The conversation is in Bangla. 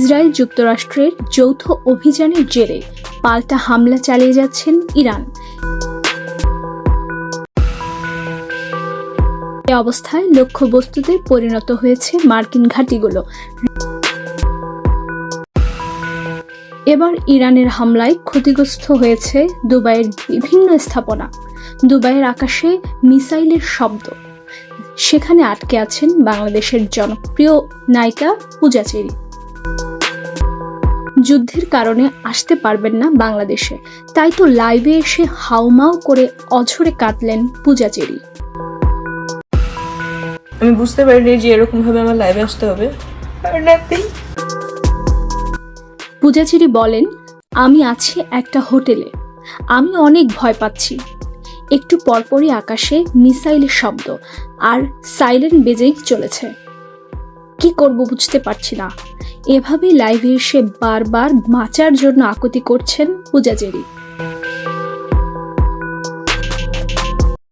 ইসরায়েল যুক্তরাষ্ট্রের যৌথ অভিযানের জেরে পাল্টা হামলা চালিয়ে যাচ্ছেন ইরান। এ অবস্থায় লক্ষ্যবস্তুতে পরিণত হয়েছে মার্কিন ঘাঁটিগুলো। এবার ইরানের হামলায় ক্ষতিগ্রস্ত হয়েছে দুবাইয়ের বিভিন্ন স্থাপনা। দুবাইয়ের আকাশে মিসাইলের শব্দ। সেখানে আটকে আছেন বাংলাদেশের জনপ্রিয় নায়িকা পূজা চেরি। যুদ্ধের কারণে আসতে পারবেন না বাংলাদেশে, তাই তো লাইভে এসে হাউমাউ করে অঝরে কাঁদলেন পূজা চেরি। আমি বুঝতে পারিনি যে এরকম ভাবে আমার লাইভে আসতে হবে। পূজা চেরি বলেন, আমি আছি একটা হোটেলে, আমি অনেক ভয় পাচ্ছি। একটু পরপরই আকাশে মিসাইলের শব্দ আর সাইরেন বেজেই চলেছে। কি করব বুঝতে পারছি না। এভাবেই লাইভে এসে বারবার বাঁচার জন্য আকুতি করছেন পূজা চেরি।